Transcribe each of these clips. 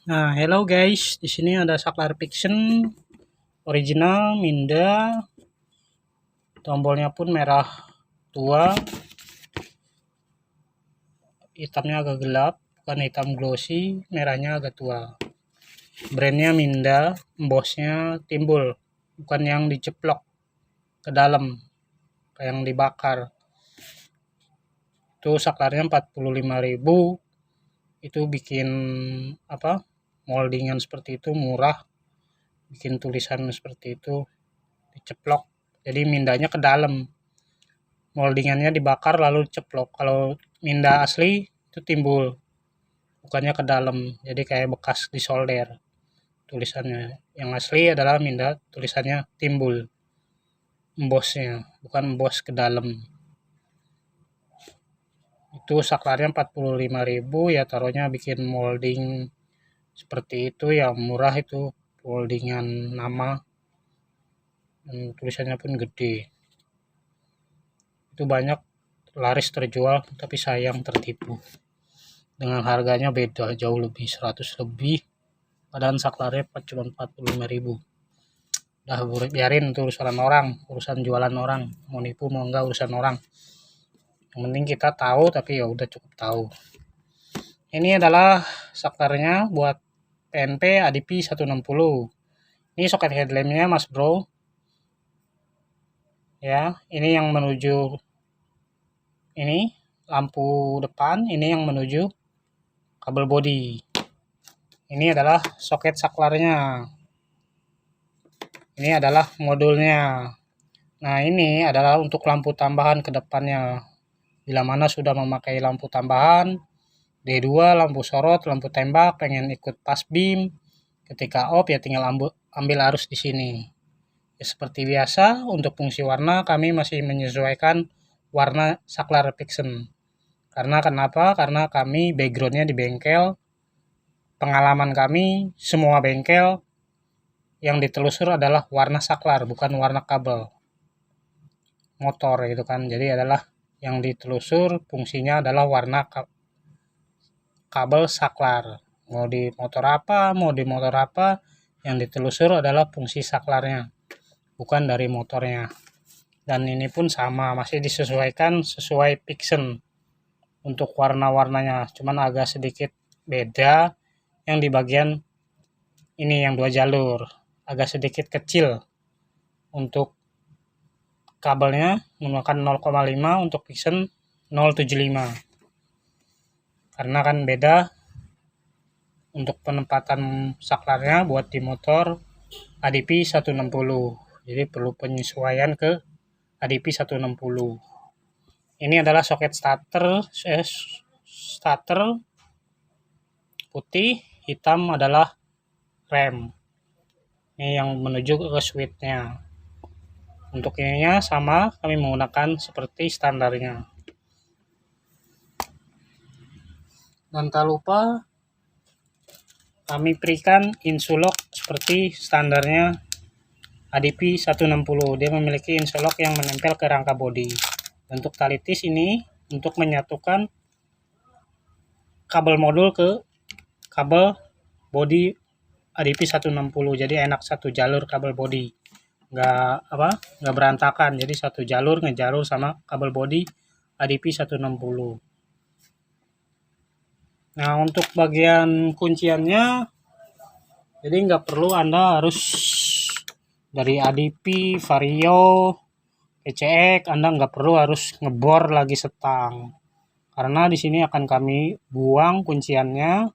Nah, hello guys, di sini ada saklar Pixen original Minda. Tombolnya pun merah tua. Hitamnya agak gelap, bukan hitam glossy, merahnya agak tua. Brandnya Minda, embossnya timbul, bukan yang diceplok ke dalam, kayak yang dibakar. Itu saklarnya 45.000. Itu bikin moldingan seperti itu murah, bikin tulisan seperti itu diceplok, jadi mindanya ke dalam, moldingannya dibakar lalu ceplok. Kalau minda asli itu timbul, bukannya ke dalam, jadi kayak bekas disolder tulisannya. Yang asli adalah minda tulisannya timbul, embossnya bukan emboss ke dalam. Itu saklarnya 45.000 ya, taruhnya bikin molding seperti itu ya, murah itu, moldingan nama, tulisannya pun gede. Itu banyak laris terjual, tapi sayang tertipu dengan harganya beda jauh lebih, 100 lebih, padahal saklarnya cuma 45.000. Udah biarin itu urusan orang, urusan jualan orang, mau nipu mau enggak urusan orang, yang penting kita tahu. Tapi ya udah cukup tahu. Ini adalah saklarnya buat PNP ADP 160. Ini soket headlampnya mas bro ya. Ini yang menuju ini lampu depan, ini yang menuju kabel body. Ini adalah soket saklarnya, ini adalah modulnya. Nah, ini adalah untuk lampu tambahan ke depannya. Bila mana sudah memakai lampu tambahan D2, lampu sorot, lampu tembak, pengen ikut pas beam, ketika off ya tinggal ambil arus di sini. Ya, seperti biasa untuk fungsi warna kami masih menyesuaikan warna saklar Pixen. Karena kenapa? Karena kami backgroundnya di bengkel. Pengalaman kami semua bengkel yang ditelusur adalah warna saklar, bukan warna kabel motor gitu kan. Jadi adalah yang ditelusur fungsinya adalah warna kabel saklar. Mau di motor apa, yang ditelusur adalah fungsi saklarnya, bukan dari motornya. Dan ini pun sama, masih disesuaikan sesuai Pixen untuk warna-warnanya, cuman agak sedikit beda yang di bagian ini, yang 2 jalur agak sedikit kecil untuk kabelnya, menggunakan 0,5, untuk Pixen 0,75, karena kan beda untuk penempatan saklarnya buat di motor ADP 160, jadi perlu penyesuaian ke ADP 160. Ini adalah soket starter putih, hitam adalah rem. Ini yang menuju ke switchnya. Untuk ininya sama, kami menggunakan seperti standarnya. Dan tak lupa kami berikan insulok seperti standarnya ADP 160. Dia memiliki insulok yang menempel ke rangka bodi. Untuk tali tis ini untuk menyatukan kabel modul ke kabel bodi ADP 160. Jadi enak satu jalur kabel bodi. Nggak berantakan. Jadi satu jalur ngejalur sama kabel bodi ADP 160. Nah, untuk bagian kunciannya, jadi nggak perlu Anda harus dari ADP, Vario, PCX, Anda nggak perlu harus ngebor lagi setang. Karena di sini akan kami buang kunciannya,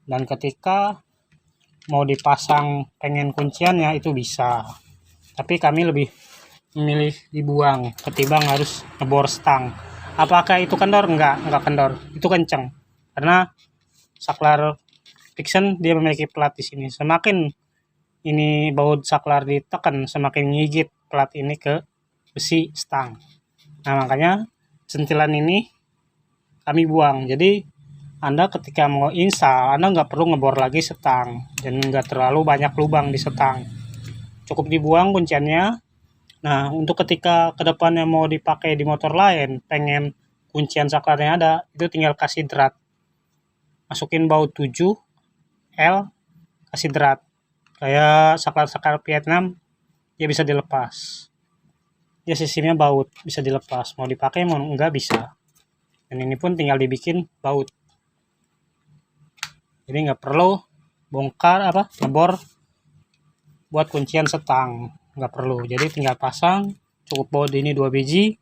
dan ketika mau dipasang pengen kunciannya itu bisa. Tapi kami lebih memilih dibuang ketimbang harus ngebor stang. Apakah itu kendor? Enggak kendor. Itu kenceng. Karena saklar Pixen dia memiliki plat di sini. Semakin ini baut saklar ditekan, semakin ngigit plat ini ke besi stang. Nah, makanya sentilan ini kami buang. Jadi Anda ketika mau install, Anda nggak perlu ngebor lagi setang, dan nggak terlalu banyak lubang di setang. Cukup dibuang kunciannya. Nah, untuk ketika kedepannya mau dipakai di motor lain, pengen kuncian saklarnya ada, itu tinggal kasih drat, masukin baut 7, L, kasih drat. Kayak saklar-saklar Vietnam, dia bisa dilepas. Dia sistemnya baut, bisa dilepas. Mau dipakai mau enggak bisa. Dan ini pun tinggal dibikin baut. Jadi nggak perlu bongkar ngebor buat kuncian setang, nggak perlu. Jadi tinggal pasang, cukup baut ini 2 biji,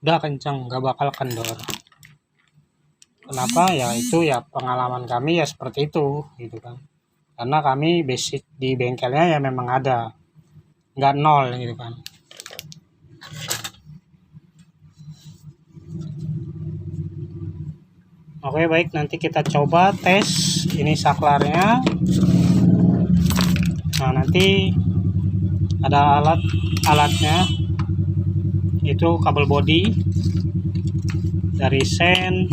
udah kenceng, nggak bakal kendor. Kenapa? Ya itu ya pengalaman kami ya seperti itu gitu kan. Karena kami basic di bengkelnya ya memang ada, nggak nol gitu kan. Oke baik, nanti kita coba tes ini saklarnya. Nah nanti ada alatnya, itu kabel body dari sen,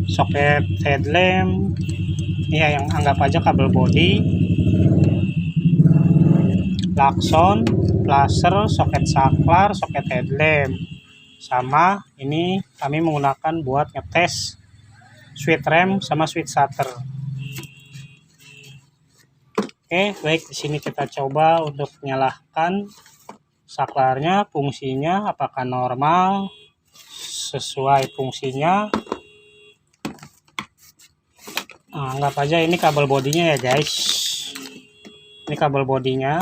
soket headlamp, ya yang anggap aja kabel body, klakson, flasher, soket saklar, soket headlamp. Sama ini kami menggunakan buat ngetes switch rem sama switch shutter. Oke, baik, di sini kita coba untuk menyalakan saklarnya, fungsinya apakah normal sesuai fungsinya. Nah, anggap aja ini kabel bodinya ya guys. Ini kabel bodinya.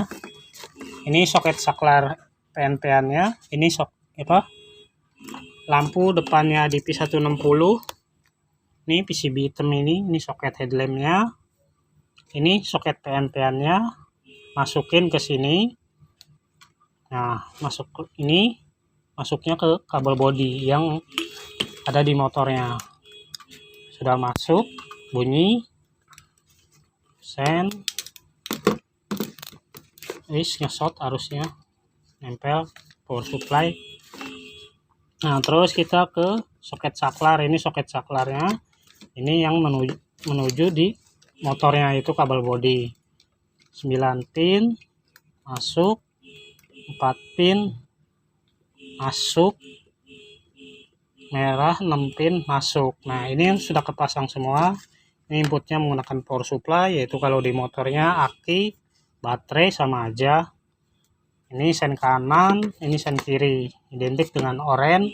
Ini soket saklar PNP-nya. Ini lampu depannya di P160. Ini PCB hitam ini soket headlampnya. Ini soket PNP-nya. Masukin ke sini. Nah, masuknya ke kabel body yang ada di motornya. Sudah masuk, bunyi, sen, ngesot arusnya, nempel, power supply. Nah, terus kita ke soket saklar. Ini soket saklarnya. Ini yang menuju di motornya, itu kabel body. 9 pin masuk, 4 pin masuk, merah 6 pin masuk. Nah, ini sudah kepasang semua. Ini inputnya menggunakan power supply, yaitu kalau di motornya aki, baterai sama aja. Ini sen kanan, ini sen kiri, identik dengan oranye,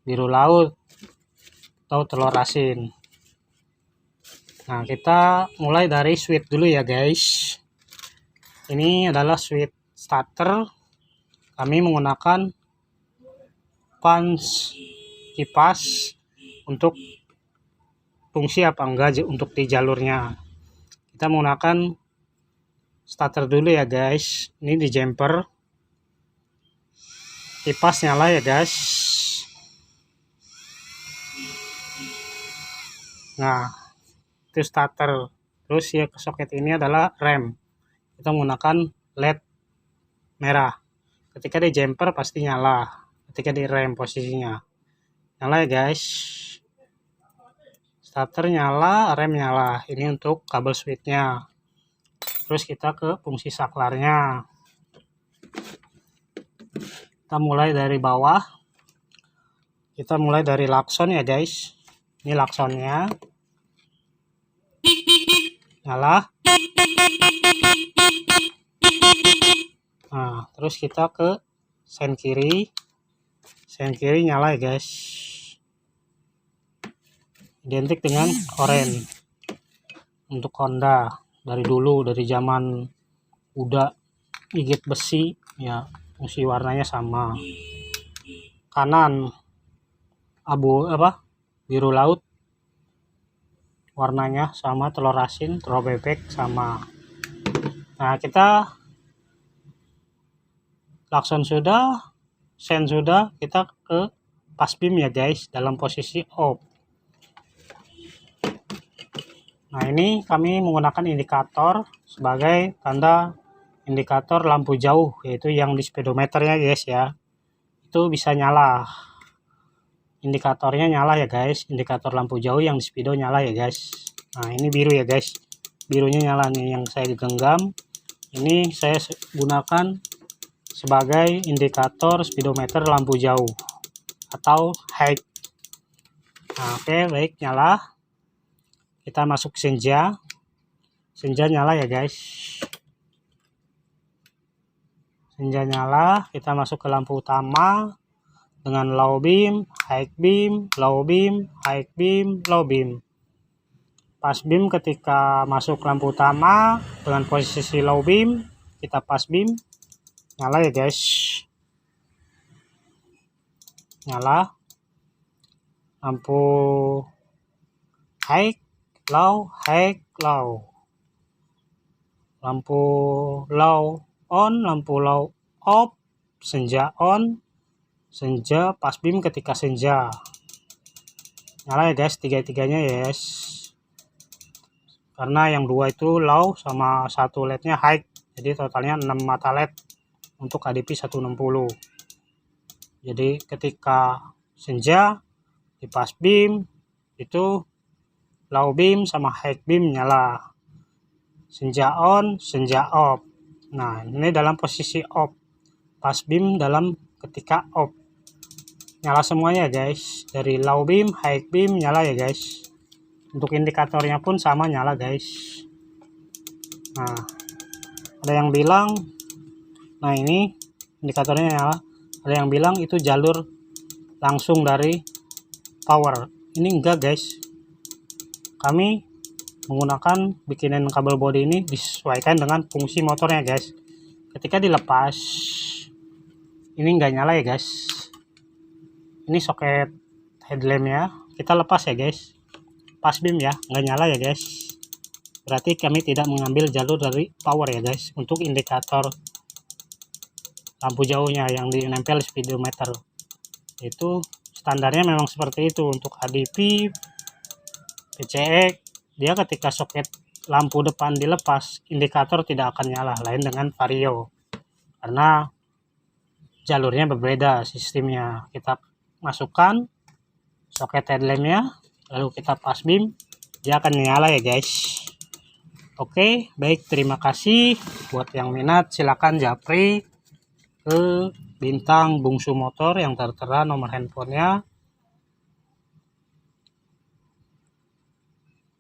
biru laut, atau telur asin. Nah, kita mulai dari switch dulu ya guys. Ini adalah switch starter. Kami menggunakan punch kipas untuk fungsi apa enggak untuk di jalurnya. Kita menggunakan starter dulu ya guys. Ini di jumper, kipas nyala ya guys. Nah, itu starter. Terus ya ke soket ini adalah rem. Kita menggunakan LED merah. Ketika di jumper pasti nyala, ketika di rem posisinya nyala ya guys. Starter nyala, rem nyala. Ini untuk kabel switchnya. Terus kita ke fungsi saklarnya. Kita mulai dari bawah. Kita mulai dari klakson ya guys. Ini klaksonnya. Nyala. Nah, terus kita ke sen kiri. Sen kiri nyala ya guys. Identik dengan oranye. Untuk Honda. Dari dulu, dari zaman udah gigit besi ya, fungsi warnanya sama. Kanan biru laut, warnanya sama, telur asin, telur bebek sama. Nah, kita klakson sudah, sen sudah, kita ke pas beam ya guys, dalam posisi off. Nah, ini kami menggunakan indikator sebagai tanda indikator lampu jauh, yaitu yang di speedometernya guys ya. Itu bisa nyala. Indikatornya nyala ya guys. Indikator lampu jauh yang di speedo nyala ya guys. Nah, ini biru ya guys. Birunya nyala nih yang saya genggam. Ini saya gunakan sebagai indikator speedometer lampu jauh atau high. Nah, oke, baik, nyala. kita masuk senja nyala ya guys. Senja nyala, kita masuk ke lampu utama dengan low beam, high beam, low beam, high beam, low beam. Pas beam ketika masuk lampu utama dengan posisi low beam, kita pas beam, nyala ya guys. Nyala. Lampu high, low, high, low. Lampu low on, lampu low off, senja on, senja pas beam ketika senja. Nyala ya guys, tiga-tiganya ya guys. Karena yang dua itu low sama satu lednya high, jadi totalnya 6 mata led untuk HDP 160. Jadi ketika senja di pas beam itu low beam sama high beam nyala, senja on, senja off. Nah ini dalam posisi off, pas beam dalam ketika off, nyala semuanya guys. Dari low beam, high beam nyala ya guys. Untuk indikatornya pun sama nyala guys. Nah ada yang bilang, nah ini indikatornya nyala, ada yang bilang itu jalur langsung dari power. Ini enggak guys, kami menggunakan bikinan kabel body ini disesuaikan dengan fungsi motornya guys. Ketika dilepas ini enggak nyala ya guys. Ini soket headlamp ya, kita lepas ya guys, pas beam ya, enggak nyala ya guys. Berarti kami tidak mengambil jalur dari power ya guys. Untuk indikator lampu jauhnya yang dinempel speedometer itu standarnya memang seperti itu. Untuk HDP, PCX, dia ketika soket lampu depan dilepas, indikator tidak akan nyala, lain dengan vario karena jalurnya berbeda sistemnya. Kita masukkan soket headlampnya, lalu kita pas beam, dia akan nyala ya guys. Oke, baik, terima kasih. Buat yang minat silakan japri ke Bintang Bungsu Motor yang tertera nomor handphonenya.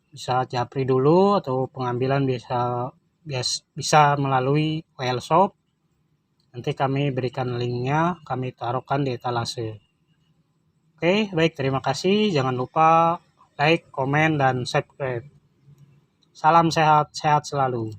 Bisa japri dulu atau pengambilan bisa melalui WL Shop. Nanti kami berikan linknya, kami taruhkan di etalase. Oke, baik, terima kasih. Jangan lupa like, komen, dan subscribe. Salam sehat, sehat selalu.